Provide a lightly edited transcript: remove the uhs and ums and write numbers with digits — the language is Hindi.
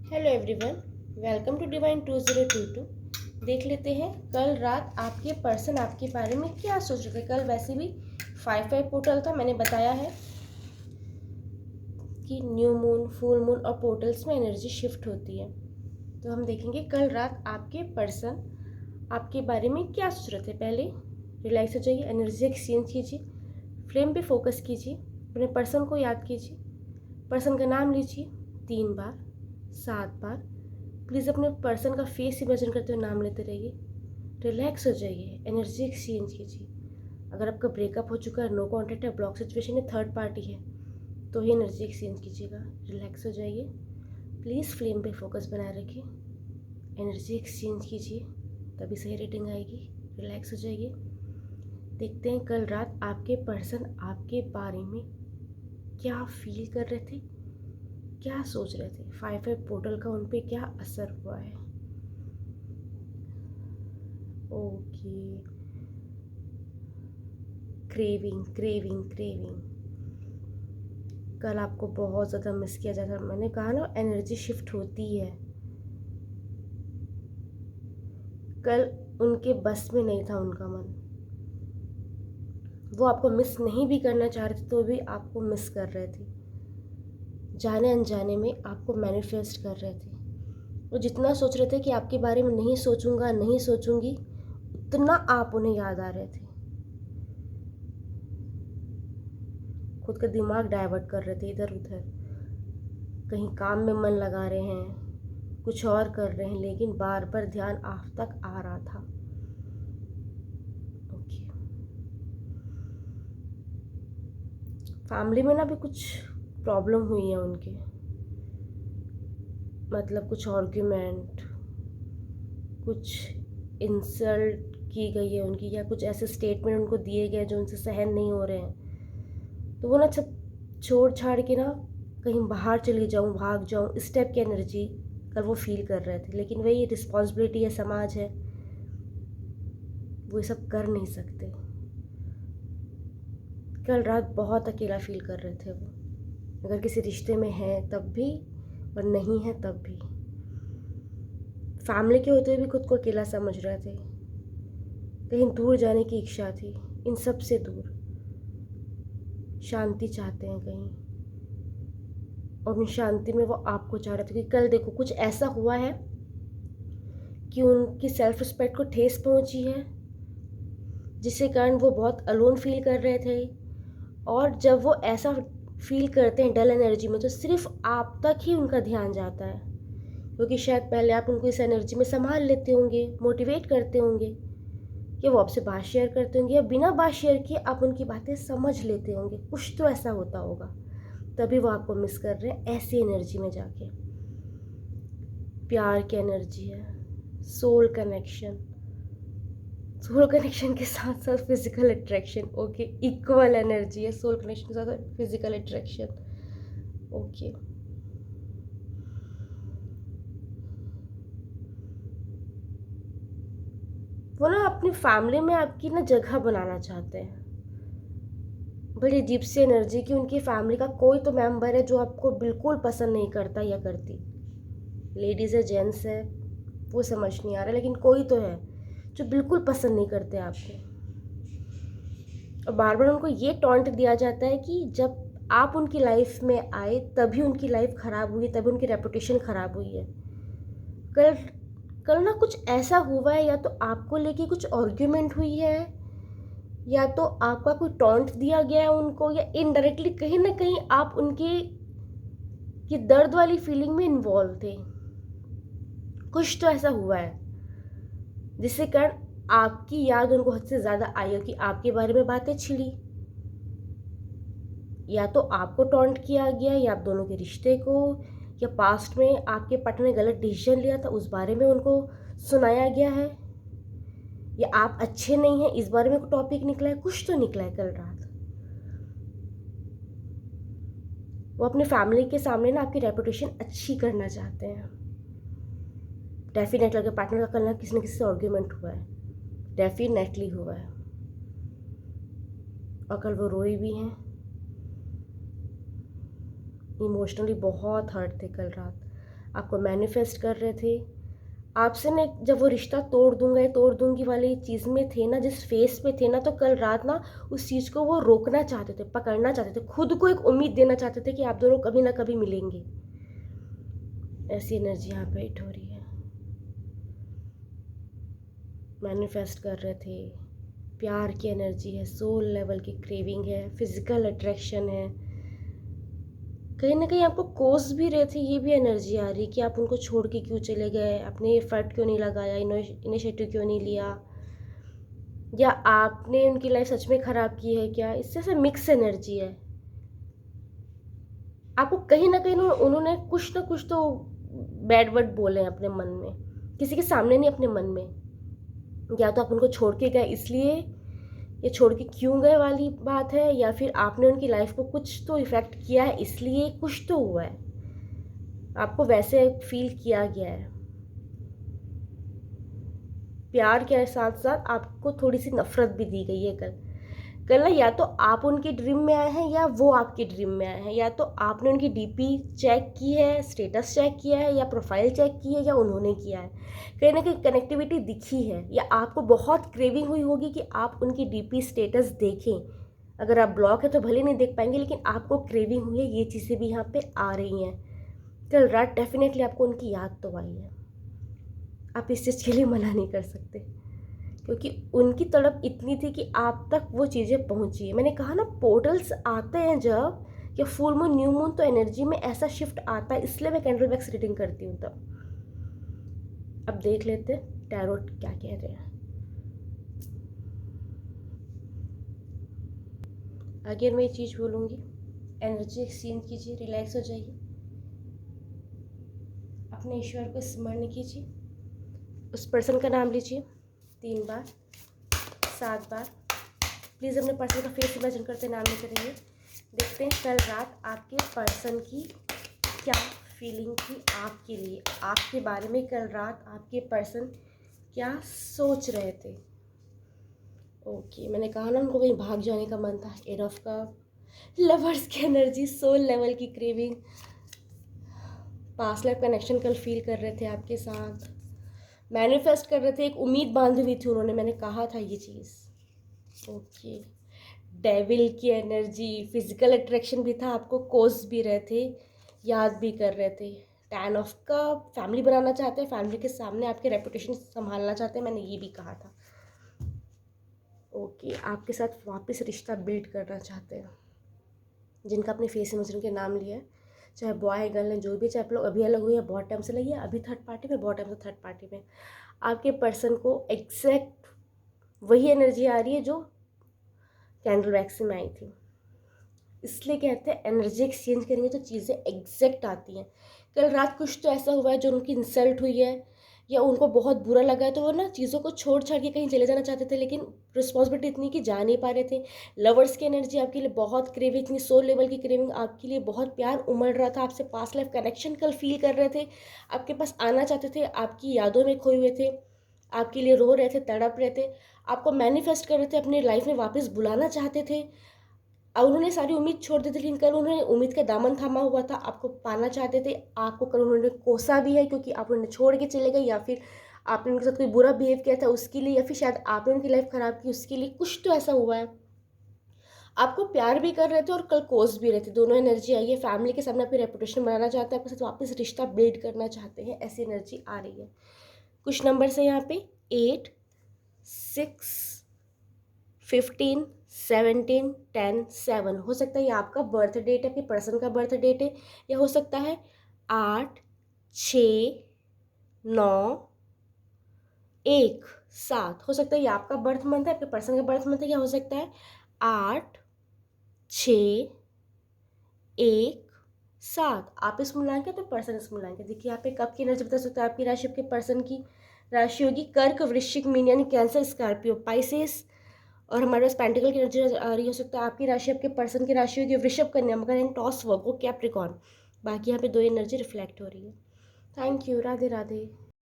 Hello everyone, welcome to Divine 2022। देख लेते हैं कल रात आपके पर्सन आपके बारे में क्या सोच रहे थे। कल वैसे भी 5-5 पोर्टल था, मैंने बताया है कि न्यू मून, फुल मून और पोर्टल्स में एनर्जी शिफ्ट होती है। तो हम देखेंगे कल रात आपके पर्सन आपके बारे में क्या सोच रहे थे। पहले रिलैक्स हो जाइए, एनर्जी एक्सचेंज कीजिए, फ्लेम पे फोकस कीजिए, अपने पर्सन को याद कीजिए, पर्सन का नाम लीजिए 3 बार 7 बार। प्लीज़ अपने पर्सन का फेस इमेजिन करते हुए नाम लेते रहिए। रिलैक्स हो जाइए, एनर्जी एक्सचेंज कीजिए। अगर आपका ब्रेकअप हो चुका है, नो कॉन्टैक्ट है, ब्लॉक सिचुएशन है, थर्ड पार्टी है, तो ही एनर्जी एक्सचेंज कीजिएगा। रिलैक्स हो जाइए, प्लीज़ फ्लेम पे फोकस बनाए रखिए, एनर्जी एक्सचेंज कीजिए, तभी सही रेटिंग आएगी। रिलैक्स हो जाइए। देखते हैं कल रात आपके पर्सन आपके बारे में क्या फील कर रहे थे, क्या सोच रहे थे। 5-5 पोर्टल का उन पे क्या असर हुआ है। Okay, craving craving craving. कल आपको बहुत ज़्यादा मिस किया जाता। मैंने कहा ना, एनर्जी शिफ्ट होती है। कल उनके बस में नहीं था उनका मन। वो आपको मिस नहीं भी करना चाह रहे थे तो भी आपको मिस कर रहे थे। जाने अनजाने में आपको मैनिफेस्ट कर रहे थे। वो जितना सोच रहे थे कि आपके बारे में नहीं सोचूंगा, नहीं सोचूंगी, उतना आप उन्हें याद आ रहे थे। खुद का दिमाग डाइवर्ट कर रहे थे इधर उधर, कहीं काम में मन लगा रहे हैं, कुछ और कर रहे हैं, लेकिन बार बार ध्यान आप तक आ रहा था। ओके, फैमिली में ना भी कुछ प्रॉब्लम हुई है उनके, मतलब कुछ आर्ग्यूमेंट, कुछ इंसल्ट की गई है उनकी, या कुछ ऐसे स्टेटमेंट उनको दिए गए जो उनसे सहन नहीं हो रहे हैं। तो वो ना सब छोड़ छाड़ के ना कहीं बाहर चली जाऊं, भाग जाऊं, इस टाइप की एनर्जी कल वो फील कर रहे थे। लेकिन वही रिस्पॉन्सिबिलिटी है, समाज है, वो ये सब कर नहीं सकते। कल रात बहुत अकेला फील कर रहे थे वो, अगर किसी रिश्ते में हैं तब भी और नहीं है तब भी। फैमिली के होते हुए भी खुद को अकेला समझ रहे थे। कहीं दूर जाने की इच्छा थी, इन सब से दूर, शांति चाहते हैं कहीं, और उन शांति में वो आपको चाह रहे थे। क्योंकि कल देखो कुछ ऐसा हुआ है कि उनकी सेल्फ रिस्पेक्ट को ठेस पहुंची है, जिसके कारण वो बहुत अलोन फील कर रहे थे। और जब वो ऐसा फील करते हैं डल एनर्जी में, तो सिर्फ आप तक ही उनका ध्यान जाता है। क्योंकि शायद पहले आप उनको इस एनर्जी में संभाल लेते होंगे, मोटिवेट करते होंगे, या वो आपसे बात शेयर करते होंगे, या बिना बात शेयर किए आप उनकी बातें समझ लेते होंगे। कुछ तो ऐसा होता होगा, तभी वो आपको मिस कर रहे हैं ऐसी एनर्जी में जाके। प्यार की एनर्जी है, सोल कनेक्शन, सोल कनेक्शन के साथ साथ physical attraction. Okay, equal energy है सोल कनेक्शन के साथ फिजिकल अट्रैक्शन। ओके, वो ना अपनी फैमिली में आपकी ना जगह बनाना चाहते हैं। बड़ी अजीब सी एनर्जी कि उनकी फैमिली का कोई तो मेंबर है जो आपको बिल्कुल पसंद नहीं करता या करती। लेडीज़ है, जेंट्स है, वो समझ नहीं आ रहा, लेकिन कोई तो है जो बिल्कुल पसंद नहीं करते आपको। और बार बार उनको ये टॉन्ट दिया जाता है कि जब आप उनकी लाइफ में आए तभी उनकी लाइफ ख़राब हुई, तभी उनकी रेपुटेशन ख़राब हुई है। कल कल ना कुछ ऐसा हुआ है, या तो आपको लेके कुछ आर्ग्यूमेंट हुई है, या तो आपका कोई टॉन्ट दिया गया है उनको, या इनडायरेक्टली कहीं ना कहीं आप उनके ये दर्द वाली फीलिंग में इन्वॉल्व थे। कुछ तो ऐसा हुआ है जिससे कारण आपकी याद उनको हद से ज़्यादा आई हो, कि आपके बारे में बातें छिड़ी, या तो आपको टॉन्ट किया गया, या आप दोनों के रिश्ते को, या पास्ट में आपके पार्टनर ने गलत डिसीजन लिया था उस बारे में उनको सुनाया गया है, या आप अच्छे नहीं हैं इस बारे में कोई टॉपिक निकला है। कुछ तो निकला है कल रात। वो अपने फैमिली के सामने ना आपकी रेपुटेशन अच्छी करना चाहते हैं। डेफिनेटली अगर पार्टनर का कल ना किसी न किसी से आर्ग्यूमेंट हुआ है, डेफिनेटली हुआ है, और कल वो रोई भी हैं, इमोशनली बहुत हर्ट थे कल रात। आपको मैनिफेस्ट कर रहे थे आपसे ना। जब वो रिश्ता तोड़ दूंगा या तोड़ दूंगी वाली चीज़ में थे ना, जिस फेस पे थे ना, तो कल रात ना उस चीज़ को वो रोकना चाहते थे, पकड़ना चाहते थे, खुद को एक उम्मीद देना चाहते थे कि आप दोनों कभी ना कभी मिलेंगे। ऐसी एनर्जी यहाँ पे हिट हो रही है। मैनिफेस्ट कर रहे थे, प्यार की एनर्जी है, सोल लेवल की क्रेविंग है, फिजिकल अट्रैक्शन है। कहीं ना कहीं आपको कोस भी रहे थे, ये भी एनर्जी आ रही कि आप उनको छोड़ के क्यों चले गए, अपने एफर्ट क्यों नहीं लगाया, इनिशिएटिव क्यों नहीं लिया, या आपने उनकी लाइफ सच में ख़राब की है क्या। इससे से मिक्स एनर्जी है। आपको कहीं ना कहीं उन्होंने कुछ ना कुछ तो बैड वर्ड बोले हैं अपने मन में, किसी के सामने नहीं, अपने मन में। या तो आप उनको छोड़ के गए इसलिए, ये छोड़ के क्यों गए वाली बात है, या फिर आपने उनकी लाइफ को कुछ तो इफ़ेक्ट किया है इसलिए कुछ तो हुआ है, आपको वैसे फील किया गया है। प्यार के साथ साथ आपको थोड़ी सी नफरत भी दी गई है कल ना। या तो आप उनके ड्रीम में आए हैं या वो आपके ड्रीम में आए हैं, या तो आपने उनकी डीपी चेक की है, स्टेटस चेक किया है, या प्रोफाइल चेक की है, या उन्होंने किया है। कहीं ना कहीं कनेक्टिविटी दिखी है, या आपको बहुत क्रेविंग हुई होगी कि आप उनकी डीपी स्टेटस देखें। अगर आप ब्लॉक है तो भले नहीं देख पाएंगे, लेकिन आपको क्रेविंग हुई है, ये चीज़ें भी यहाँ पे आ रही हैं। कल रात डेफिनेटली आपको उनकी याद तो आई है। आप इस चीज़ के लिए मना नहीं कर सकते, क्योंकि उनकी तड़प इतनी थी कि आप तक वो चीज़ें पहुंची है। मैंने कहा ना, पोर्टल्स आते हैं जब, या फुल मून, न्यू मून, तो एनर्जी में ऐसा शिफ्ट आता है, इसलिए मैं कैंडल वैक्स रीडिंग करती हूँ तब। अब देख लेते टैरोट क्या कह रहे हैं। अगेन मैं ये चीज़ बोलूँगी, एनर्जी एक्सचेंज कीजिए, रिलैक्स हो जाइए, अपने ईश्वर को स्मरण कीजिए, उस पर्सन का नाम लीजिए 3 बार, 7 बार। प्लीज़ अपने पर्सन का फेस इमेजिन करते नाम लेते रहिए। देखते हैं कल रात आपके पर्सन की क्या फीलिंग थी आपके लिए, आपके बारे में कल रात आपके पर्सन क्या सोच रहे थे। ओके, मैंने कहा ना उनको कहीं भाग जाने का मन था। एट ऑफ कप, लवर्स की एनर्जी, सोल लेवल की क्रेविंग, पास्ट लाइफ कनेक्शन कल फील कर रहे थे आपके साथ, मैनिफेस्ट कर रहे थे, एक उम्मीद बांधी हुई थी उन्होंने, मैंने कहा था ये चीज़। ओके, डेविल की एनर्जी, फिजिकल अट्रैक्शन भी था, आपको कोस भी रहे थे, याद भी कर रहे थे। 10 ऑफ कप, फैमिली बनाना चाहते हैं, फैमिली के सामने आपके रेपुटेशन संभालना चाहते हैं, मैंने ये भी कहा था। ओके, आपके साथ वापस रिश्ता बिल्ड करना चाहते हैं, जिनका अपने फेस इमेजिन के नाम लिया है, चाहे बॉय है गर्ल है जो भी, चाहे आप लोग अभी अलग हुए हैं, बहुत टाइम से लगी है, अभी थर्ड पार्टी में, बहुत टाइम से थर्ड पार्टी में, आपके पर्सन को एग्जैक्ट वही एनर्जी आ रही है जो कैंडल वैक्स में आई थी। इसलिए कहते हैं एनर्जी एक्सचेंज करेंगे तो चीज़ें एग्जैक्ट आती हैं। कल रात कुछ तो ऐसा हुआ है जो उनकी इंसल्ट हुई है, या उनको बहुत बुरा लगा है, तो वो ना चीज़ों को छोड़ छाड़ के कहीं चले जाना चाहते थे, लेकिन रिस्पॉन्सिबिलिटी इतनी कि जा नहीं पा रहे थे। लवर्स की एनर्जी आपके लिए बहुत क्रेविंग, इतनी सोल लेवल की क्रेविंग, आपके लिए बहुत प्यार उमड़ रहा था, आपसे पास्ट लाइफ कनेक्शन कल फील कर रहे थे, आपके पास आना चाहते थे, आपकी यादों में खोए हुए थे, आपके लिए रो रहे थे, तड़प रहे थे, आपको मैनिफेस्ट कर रहे थे, अपनी लाइफ में वापस बुलाना चाहते थे। और उन्होंने सारी उम्मीद छोड़ दी थी, लेकिन कल उन्होंने उम्मीद का दामन थामा हुआ था, आपको पाना चाहते थे। आपको कल उन्होंने कोसा भी है, क्योंकि आप उन्हें छोड़ के चले गए, या फिर आपने उनके साथ कोई बुरा बिहेव किया था उसके लिए, या फिर शायद आपने उनकी लाइफ ख़राब की उसके लिए, कुछ तो ऐसा हुआ है। आपको प्यार भी कर रहे थे और कल कोस भी रहे थे, दोनों एनर्जी आई है। फैमिली के सामने अपनी रेपुटेशन बनाना चाहते हैं, आपके साथ वापस रिश्ता बिल्ड करना चाहते हैं, ऐसी एनर्जी आ रही है। कुछ नंबर्स है यहाँ पे 8, 6, 15, 17, 10, 7। हो सकता है ये आपका बर्थ डेट है, आपके पर्सन का बर्थ डेट है, या हो सकता है 8, 6, 9, 1, 7। हो सकता है ये आपका बर्थ मंथ है, आपके पर्सन का बर्थ मंथ है, या हो सकता है 8, 6, 1, 7। आप इस मिलान के, तो पर्सन इस मिलान के। देखिए यहाँ पे कब की एनर्जी बता सकते हैं। आपकी राशि आपके पर्सन की राशि होगी कर्क, वृश्चिक, मीन यानी कैंसर, स्कॉर्पियो, पाइसेस, और हमारे पास पेंटिकल की एनर्जी आ रही हो सकता है। आपकी राशि आपके पर्सन की राशि होगी वृषभ, कन्या, मकर एंड टॉस, वर्गो, कैप्रिकॉर्न। बाकी यहाँ पे 2 एनर्जी रिफ्लेक्ट हो रही है। Thank you, Radhe Radhe.